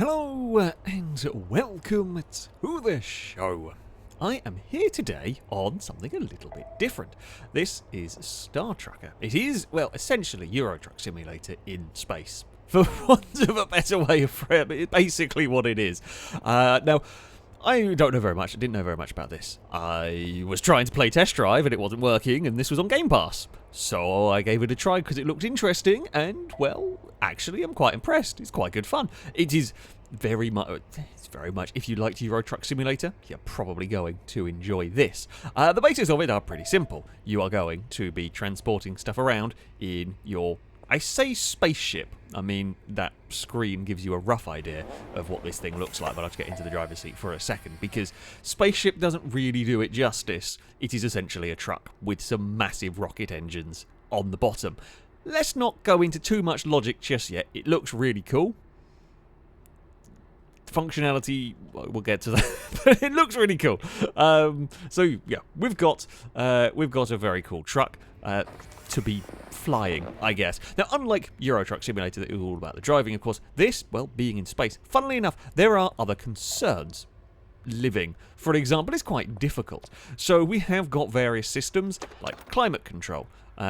Hello and welcome to the show. I am here today on something a little bit different. This is Star Tracker. It is, well, essentially Euro Truck Simulator in space. For want of a better way of framing it, basically what it is. Now, I don't know very much. I didn't know very much about this. I was trying to play Test Drive and it wasn't working, and this was on Game Pass. So I gave it a try because it looked interesting, and, well, actually I'm quite impressed. It's quite good fun. It is very much, if you liked Euro Truck Simulator, you're probably going to enjoy this. The basics of it are pretty simple. You are going to be transporting stuff around in your, I say spaceship. I mean, that screen gives you a rough idea of what this thing looks like, but I'll have to get into the driver's seat for a second, because spaceship doesn't really do it justice. It is essentially a truck with some massive rocket engines on the bottom. Let's not go into too much logic just yet. It looks really cool. Functionality, we'll get to that, but it looks really cool. So yeah, we've got a very cool truck to be flying, I guess. Now, unlike Euro Truck Simulator, that is all about the driving, of course, this, well, being in space, funnily enough, there are other concerns. Living, for example, is quite difficult. So we have got various systems like climate control.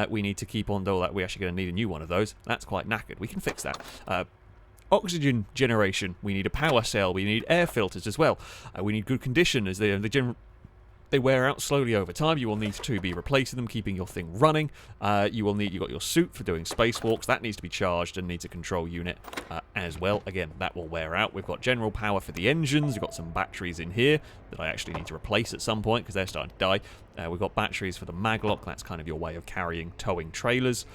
We need to keep on, though, that we're actually going to need a new one of those. That's quite knackered. We can fix that. Oxygen generation, we need a power cell, we need air filters as well. We need good condition, as they wear out slowly over time. You will need to be replacing them, keeping your thing running. You've got your suit for doing spacewalks. That needs to be charged and needs a control unit as well. Again, that will wear out. We've got general power for the engines. We've got some batteries in here that I actually need to replace at some point because they're starting to die. We've got batteries for the maglock. That's kind of your way of towing trailers.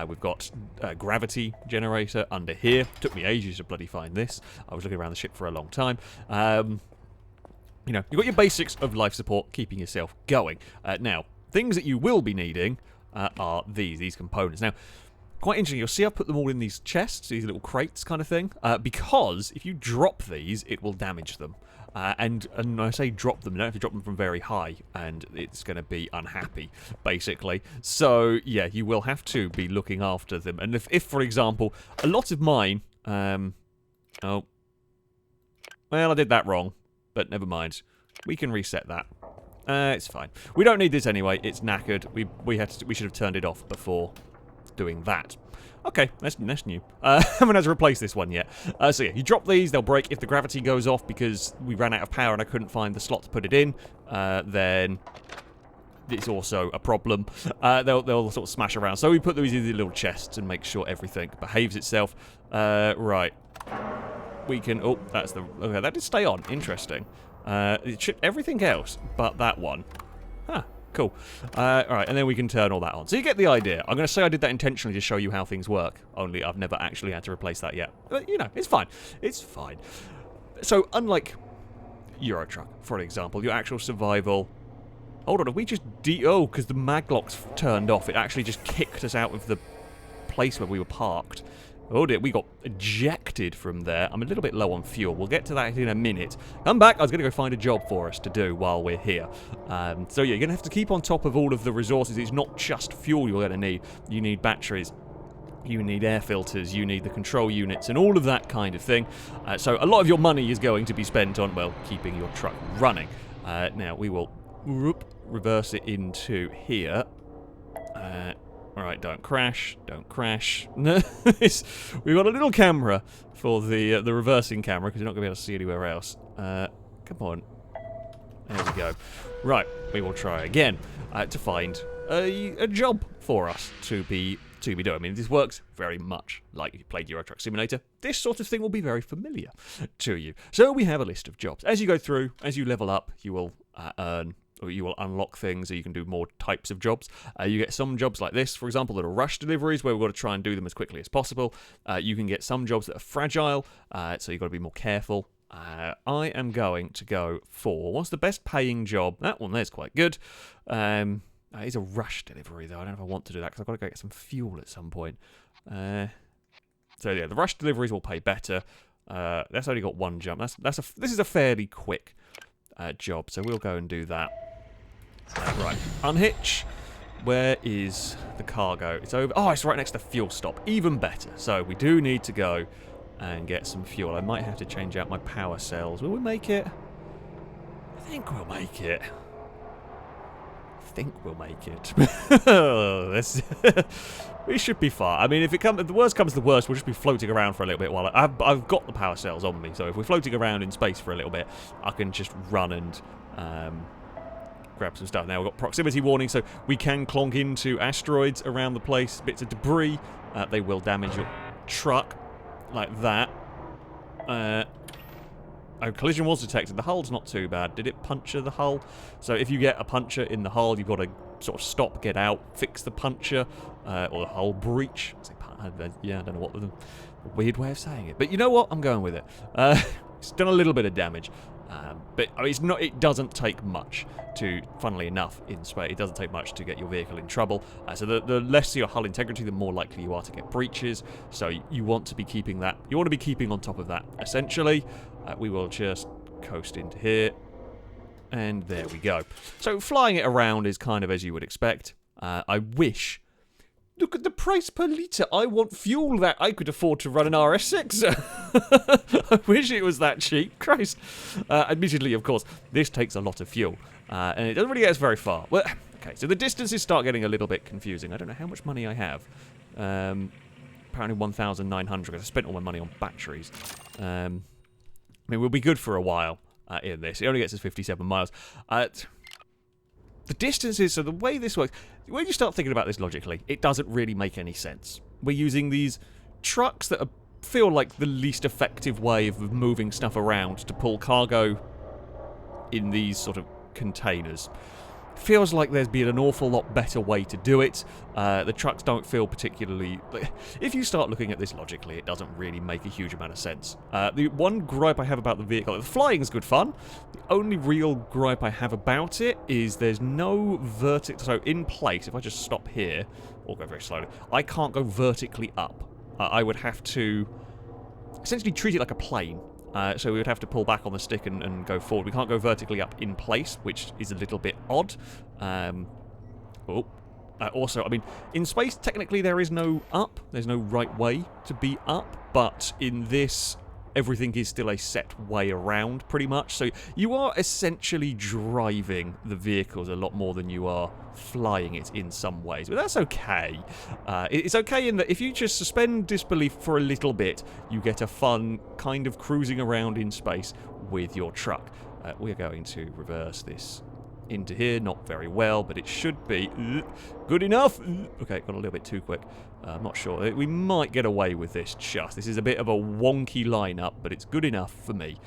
We've got a gravity generator under here. Took me ages to bloody find this. I was looking around the ship for a long time. You know, you've got your basics of life support, keeping yourself going. Now, things that you will be needing are these components. Now, quite interesting, you'll see I've put them all in these chests, these little crates kind of thing, because if you drop these, it will damage them. And when I say drop them, you don't have to drop them from very high, and it's going to be unhappy, basically. So, yeah, you will have to be looking after them. And if for example, a lot of mine... oh. Well, I did that wrong. But never mind. We can reset that. It's fine. We don't need this anyway. It's knackered. We should have turned it off before doing that. Okay, that's new. I haven't had to replace this one yet. So yeah, you drop these, they'll break if the gravity goes off because we ran out of power and I couldn't find the slot to put it in. Then it's also a problem. They'll sort of smash around. So we put these in the little chests and make sure everything behaves itself. Right. We can... Oh, that's the... Okay, that did stay on. Interesting. It should... Everything else but that one. Huh. Cool. Alright, and then we can turn all that on. So you get the idea. I'm going to say I did that intentionally to show you how things work. Only I've never actually had to replace that yet. But, you know, it's fine. It's fine. So, unlike Euro Truck, for example, your actual survival... Hold on, have we just... Oh, because the maglock's turned off. It actually just kicked us out of the place where we were parked. Oh dear, we got ejected from there. I'm a little bit low on fuel. We'll get to that in a minute. Come back. I was going to go find a job for us to do while we're here. So yeah, you're going to have to keep on top of all of the resources. It's not just fuel you're going to need. You need batteries. You need air filters. You need the control units and all of that kind of thing. So a lot of your money is going to be spent on, well, keeping your truck running. Now, we will reverse it into here. Alright, don't crash. Don't crash. We've got a little camera for the reversing camera, because you're not going to be able to see anywhere else. Come on. There we go. Right, we will try again to find a job for us to be doing. I mean, this works very much like if you played Euro Truck Simulator. This sort of thing will be very familiar to you. So we have a list of jobs. As you go through, as you level up, you will earn... or you will unlock things, or you can do more types of jobs. You get some jobs like this, for example, that are rush deliveries, where we've got to try and do them as quickly as possible. You can get some jobs that are fragile, so you've got to be more careful. I am going to go for, what's the best paying job? That one there's quite good. It's a rush delivery, though. I don't know if I want to do that, because I've got to go get some fuel at some point. So yeah, the rush deliveries will pay better. That's only got one jump. This is a fairly quick job, so we'll go and do that. Right, unhitch. Where is the cargo? It's over. Oh, it's right next to the fuel stop. Even better. So we do need to go and get some fuel. I might have to change out my power cells. Will we make it? I think we'll make it. We should be fine. I mean, if the worst comes to the worst, we'll just be floating around for a little bit while I've got the power cells on me. So if we're floating around in space for a little bit, I can just run and grab some stuff. Now we've got proximity warning, so we can clonk into asteroids around the place, bits of debris. They will damage your truck like that. Oh, collision was detected. The hull's not too bad. Did it puncture the hull? So if you get a puncture in the hull, you've got to sort of stop, get out, fix the puncture, or the hull breach. Yeah, I don't know what the weird way of saying it. But you know what? I'm going with it. It's done a little bit of damage. But I mean, it doesn't take much to, funnily enough, in space, it doesn't take much to get your vehicle in trouble. So the less your hull integrity, the more likely you are to get breaches. So you want to be keeping that. You want to be keeping on top of that, essentially. We will just coast into here. And there we go. So flying it around is kind of as you would expect. I wish... Look at the price per litre. I want fuel that I could afford to run an RS6. I wish it was that cheap. Christ. Admittedly, of course, this takes a lot of fuel. And it doesn't really get us very far. Well, okay, so the distances start getting a little bit confusing. I don't know how much money I have. Apparently 1,900. I spent all my money on batteries. I mean, we'll be good for a while in this. It only gets us 57 miles. The distances, so the way this works, when you start thinking about this logically, it doesn't really make any sense. We're using these trucks that feel like the least effective way of moving stuff around to pull cargo in these sort of containers. Feels like there's been an awful lot better way to do it. The trucks don't feel particularly... If you start looking at this logically, it doesn't really make a huge amount of sense. The one gripe I have about the vehicle... The flying is good fun. The only real gripe I have about it is there's no vertical... So in place, if I just stop here, or go very slowly, I can't go vertically up. I would have to essentially treat it like a plane. So we would have to pull back on the stick and go forward. We can't go vertically up in place, which is a little bit odd. Also, I mean, in space, technically there is no up. There's no right way to be up. But in this, everything is still a set way around, pretty much. So you are essentially driving the vehicles a lot more than you are flying it in some ways. But that's okay. It's okay in that if you just suspend disbelief for a little bit, you get a fun kind of cruising around in space with your truck. We're going to reverse this into here. Not very well, but it should be good enough. Okay, got a little bit too quick. I'm not sure. We might get away with this just. This is a bit of a wonky lineup, but it's good enough for me.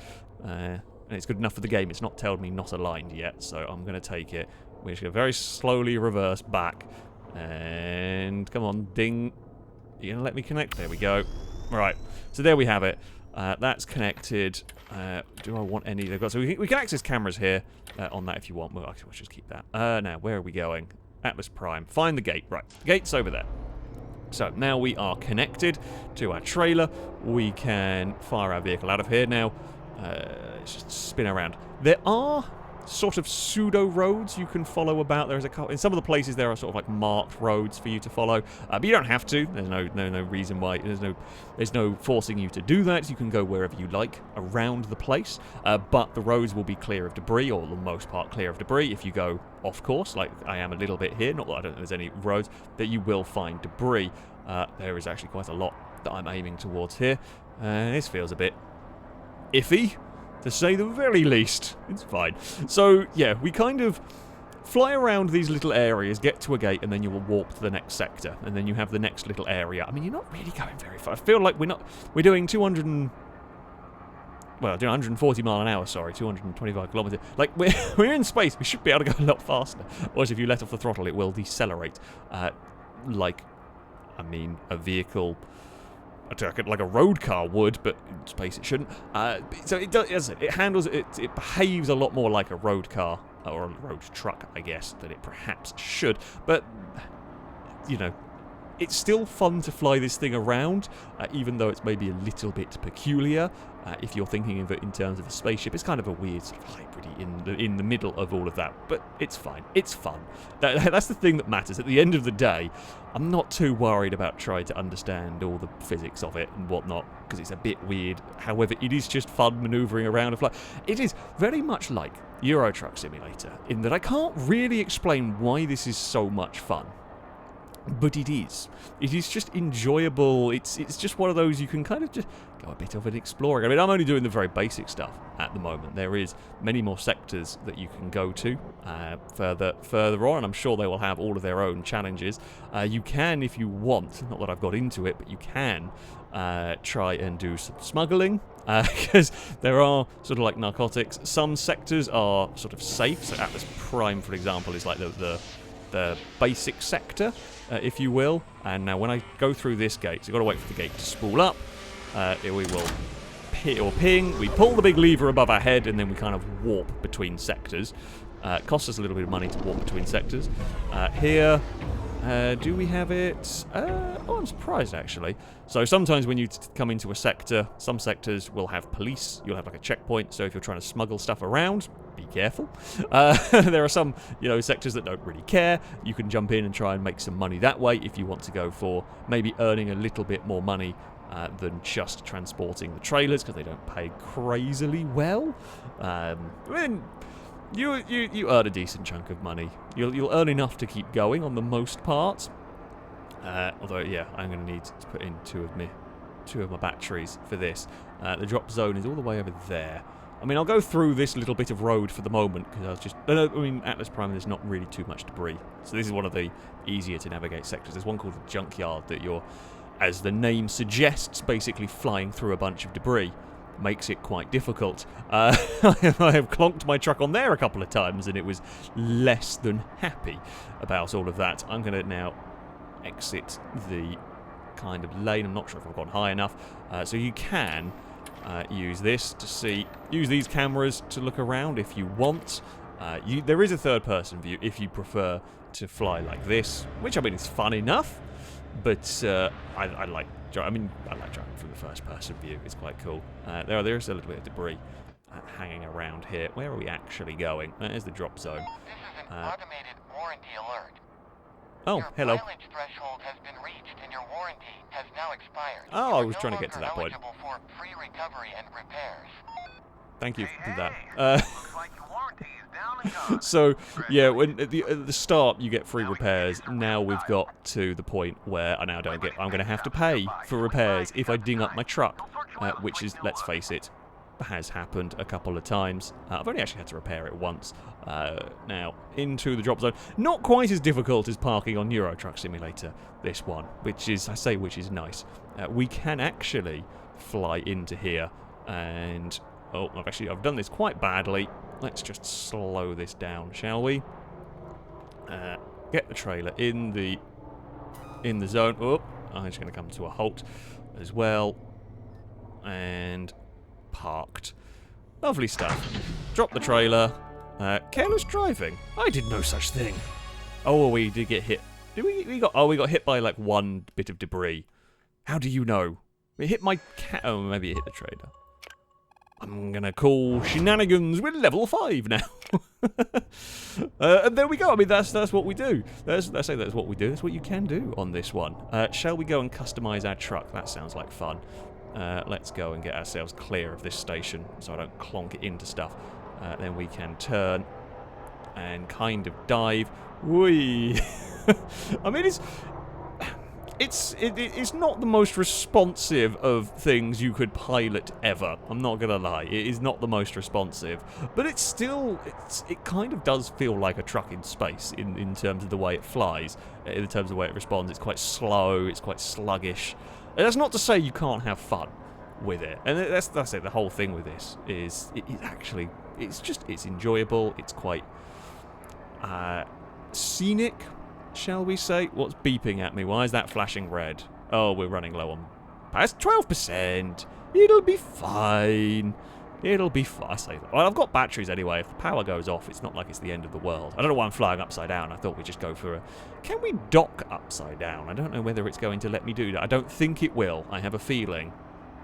And it's good enough for the game. It's not told me not aligned yet, so I'm going to take it. We're just going to very slowly reverse back. And come on, ding. You're going to let me connect? There we go. Right, so there we have it. That's connected. Do I want any? They've got, so we can access cameras here on that if you want. Well, actually, let's just keep that. Now, where are we going? Atlas Prime. Find the gate. Right, the gate's over there. So now we are connected to our trailer. We can fire our vehicle out of here. Now, let's just spin around. There are sort of pseudo roads you can follow about. There's a couple in some of the places there are sort of like marked roads for you to follow, but you don't have to. There's no reason why. There's no forcing you to do that. You can go wherever you like around the place, but the roads will be clear of debris, or the most part clear of debris. If you go off course, like I am a little bit here, not that I don't think there's any roads, that you will find debris. There is actually quite a lot that I'm aiming towards here. This feels a bit iffy, to say the very least. It's fine. So, yeah, we kind of fly around these little areas, get to a gate, and then you will walk to the next sector. And then you have the next little area. I mean, you're not really going very far. I feel like we're doing 140 mile an hour, sorry, 225 kilometers. Like, we're in space. We should be able to go a lot faster. Or if you let off the throttle, it will decelerate. Like, I mean, a vehicle... like a road car would, but in space it shouldn't. So it does. It handles it. It behaves a lot more like a road car or a road truck, I guess, than it perhaps should. But you know, it's still fun to fly this thing around, even though it's maybe a little bit peculiar. If you're thinking of it in terms of a spaceship, it's kind of a weird sort of hybridy in the middle of all of that. But it's fine. It's fun. That's the thing that matters. At the end of the day, I'm not too worried about trying to understand all the physics of it and whatnot, because it's a bit weird. However, it is just fun manoeuvring around a flight. It is very much like Euro Truck Simulator, in that I can't really explain why this is so much fun. But it is. It is just enjoyable. It's just one of those you can kind of just go a bit of an exploring. I mean, I'm only doing the very basic stuff at the moment. There is many more sectors that you can go to further on, and I'm sure they will have all of their own challenges. You can, if you want, not that I've got into it, but you can try and do some smuggling, because there are sort of like narcotics. Some sectors are sort of safe. So Atlas Prime, for example, is like the basic sector, if you will. And now when I go through this gate, so you've got to wait for the gate to spool up. We will ping, we pull the big lever above our head, and then we kind of warp between sectors. It costs us a little bit of money to warp between sectors. Here, do we have it? Oh, I'm surprised, actually. So sometimes when you come into a sector, some sectors will have police. You'll have like a checkpoint, so if you're trying to smuggle stuff around, be careful. There are some, sectors that don't really care. You can jump in and try and make some money that way if you want to go for maybe earning a little bit more money than just transporting the trailers, because they don't pay crazily well. I mean, you earn a decent chunk of money. You'll earn enough to keep going on the most part. Although, yeah, I'm going to need to put in two of my batteries for this. The drop zone is all the way over there. I mean, I'll go through this little bit of road for the moment, because Atlas Prime, there's not really too much debris. So this is one of the easier to navigate sectors. There's one called the Junkyard that you're, as the name suggests, basically flying through a bunch of debris. Makes it quite difficult. I have clonked my truck on there a couple of times, and it was less than happy about all of that. I'm going to now exit the kind of lane. I'm not sure if I've gone high enough. So you can use this to use these cameras to look around if you want. There is a third-person view if you prefer to fly like this, which I mean is fun enough. But I like driving from the first-person view. It's quite cool. There is a little bit of debris hanging around here. Where are we actually going? There's the drop zone. This is an automated warranty alert. Oh, hello. Your mileage threshold has been reached, and your warranty has now expired. Oh, I was trying to get to that point. Eligible for free recovery and repairs. Thank you for that. Looks like your warranty is down and gone. So, yeah, when at the start you get free repairs. Now we've got to the point where I now don't get. I'm going to have to pay for repairs if I ding up my truck, which is, let's face it, has happened a couple of times. I've only actually had to repair it once. Now, into the drop zone. Not quite as difficult as parking on Euro Truck Simulator, this one, which is nice. We can actually fly into here, and oh, I've done this quite badly. Let's just slow this down, shall we? Get the trailer in the zone. Oh, I'm just going to come to a halt as well, and parked. Lovely stuff. Drop the trailer. Careless driving. I did no such thing. Oh, we did get hit. Did we got hit by like one bit of debris. How do you know? It hit my cat. Oh, maybe it hit the trailer. I'm gonna call shenanigans with level 5 now. And there we go. I mean, that's what we do. That's what we do. That's what you can do on this one. Shall we go and customize our truck? That sounds like fun. Let's go and get ourselves clear of this station so I don't clonk it into stuff. Then we can turn and kind of dive. Whee! I mean, it's not the most responsive of things you could pilot ever. I'm not gonna lie, it is not the most responsive, but it's still it kind of does feel like a truck in space in terms of the way it flies, in terms of the way it responds. It's quite slow, it's quite sluggish. And that's not to say you can't have fun with it, and that's it. The whole thing with this is it's enjoyable. It's quite scenic, shall we say. What's beeping at me? Why is that flashing red? Oh, we're running low on past 12%. It'll be fine. It'll be fine. I say that. Well, I've got batteries anyway. If the power goes off, it's not like it's the end of the world. I don't know why I'm flying upside down. I thought we'd just go for a... Can we dock upside down? I don't know whether it's going to let me do that. I don't think it will. I have a feeling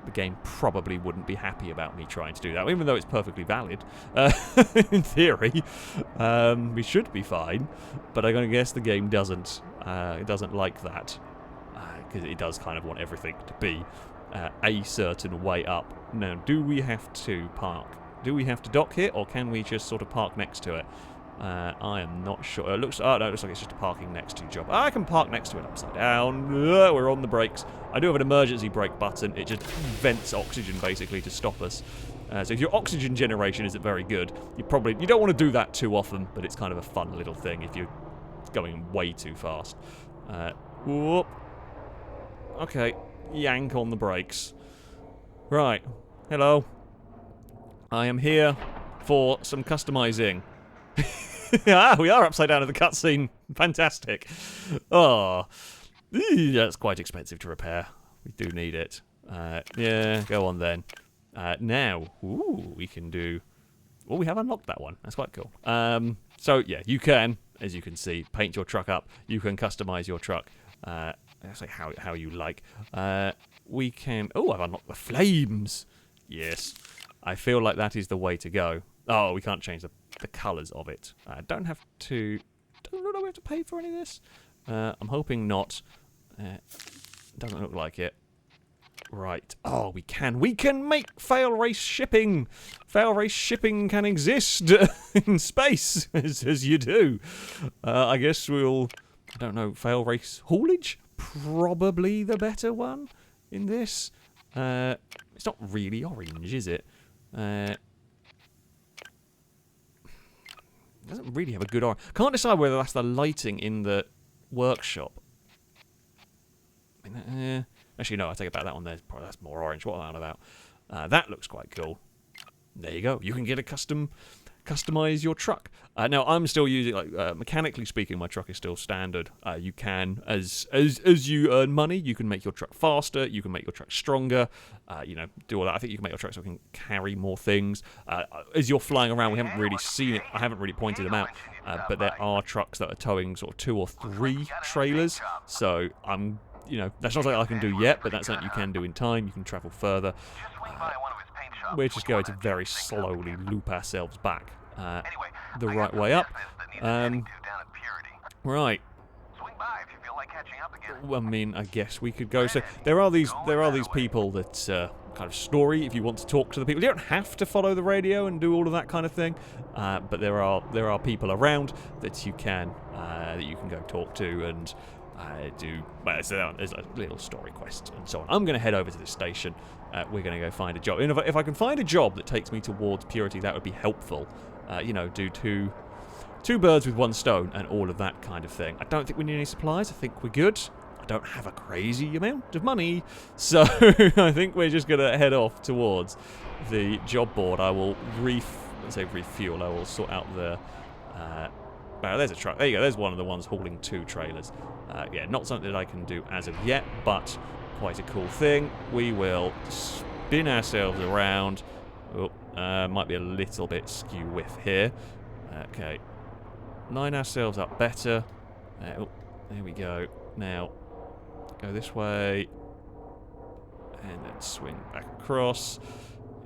the game probably wouldn't be happy about me trying to do that, even though it's perfectly valid. In theory, we should be fine. But I'm going to guess the game doesn't. It doesn't like that. Because it does kind of want everything to be a certain way up. Now, do we have to park? Do we have to dock here, or can we just sort of park next to it? I am not sure. It looks like it's just a parking next to job. I can park next to it upside down. We're on the brakes. I do have an emergency brake button. It just vents oxygen basically to stop us. So if your oxygen generation isn't very good, you don't want to do that too often. But it's kind of a fun little thing if you're going way too fast. Whoop. Okay, yank on the brakes. Right, hello. I am here for some customizing. We are upside down in the cutscene. Fantastic. Oh, that's quite expensive to repair. We do need it. Yeah, go on then. Now, we can do... Well, we have unlocked that one. That's quite cool. So, yeah, you can, as you can see, paint your truck up. You can customize your truck. That's like how you like. We can... Oh, I've unlocked the flames. Yes. I feel like that is the way to go. Oh, we can't change the colours of it. Don't have to... Don't know we have to pay for any of this. I'm hoping not. Doesn't look like it. Right. Oh, we can. We can make fail race shipping. Fail race shipping can exist in space, as you do. I guess we'll... I don't know. Fail race haulage? Probably the better one in this. It's not really orange, is it? Doesn't really have a good orange. Can't decide whether that's the lighting in the workshop. I mean, actually, no, I take it back. That one there, probably that's more orange. What am I on about? That looks quite cool. There you go. You can get a customize your truck. Now I'm still using, like, mechanically speaking, my truck is still standard. You can, as you earn money, you can make your truck faster. You can make your truck stronger. You know, do all that. I think you can make your truck so it can carry more things. As you're flying around, we haven't really seen it. I haven't really pointed them out. But there are trucks that are towing sort of 2 or 3 trailers. So I'm, you know, that's not something I can do yet, but that's something you can do in time. You can travel further. We're just going to very slowly loop ourselves back the right way up. Right. I mean, I guess we could go. So there are these people that kind of story. If you want to talk to the people, you don't have to follow the radio and do all of that kind of thing. But there are people around that you can go talk to and do. Well, there's a little story quest and so on. I'm going to head over to this station. We're going to go find a job. And if I can find a job that takes me towards purity, that would be helpful. You know, do two birds with one stone and all of that kind of thing. I don't think we need any supplies. I think we're good. I don't have a crazy amount of money, so I think we're just going to head off towards the job board. I will refuel. I will sort out the... there's a truck. There you go. There's one of the ones hauling 2 trailers. Yeah, not something that I can do as of yet, but quite a cool thing. We will spin ourselves around. Oh, might be a little bit skew with here. Okay. Line ourselves up better. Oh, there we go. Now, go this way. And then swing back across.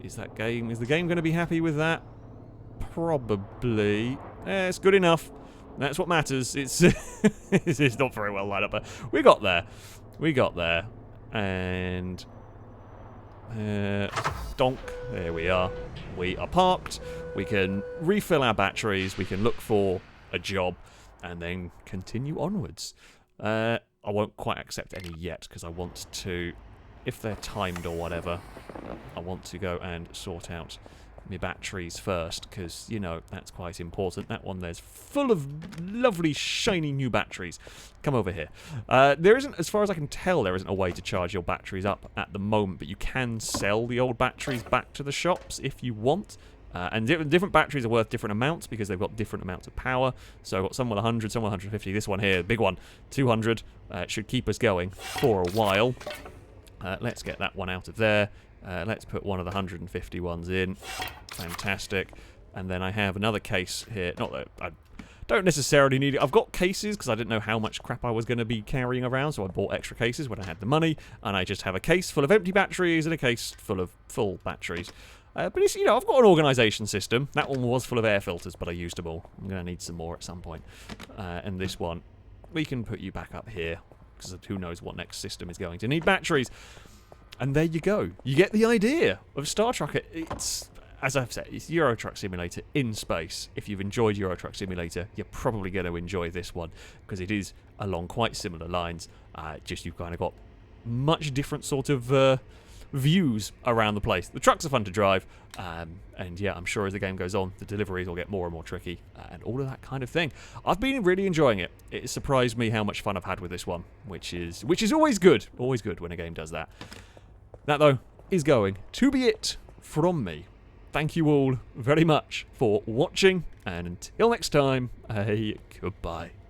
Is the game going to be happy with that? Probably. It's good enough. That's what matters. It's it's not very well lined up, but we got there. We got there. And donk. There we are. We are parked. We can refill our batteries. We can look for a job and then continue onwards. I won't quite accept any yet because I want to, if they're timed or whatever, I want to go and sort out my batteries first because, you know, that's quite important. That one there's full of lovely shiny new batteries. Come over here. There isn't, as far as I can tell, there isn't a way to charge your batteries up at the moment, but you can sell the old batteries back to the shops if you want. And different batteries are worth different amounts because they've got different amounts of power. So I've got some with 100, some with 150. This one here, big one, 200. Should keep us going for a while. Let's get that one out of there. Let's put one of the 150 ones in. Fantastic. And then I have another case here. Not that I don't necessarily need it. I've got cases because I didn't know how much crap I was going to be carrying around, so I bought extra cases when I had the money, and I just have a case full of empty batteries and a case full of full batteries. But it's, you know, I've got an organisation system. That one was full of air filters, but I used them all. I'm going to need some more at some point. And this one, we can put you back up here, because who knows what next system is going to need batteries. And there you go. You get the idea of Star Trek. It's, as I've said, it's Euro Truck Simulator in space. If you've enjoyed Euro Truck Simulator, you're probably going to enjoy this one, because it is along quite similar lines. Just you've kind of got much different sort of views around the place. The trucks are fun to drive, and yeah, I'm sure as the game goes on, the deliveries will get more and more tricky, and all of that kind of thing. I've been really enjoying it. It surprised me how much fun I've had with this one, which is always good. Always good when a game does that. That, though, is going to be it from me. Thank you all very much for watching, and until next time, goodbye.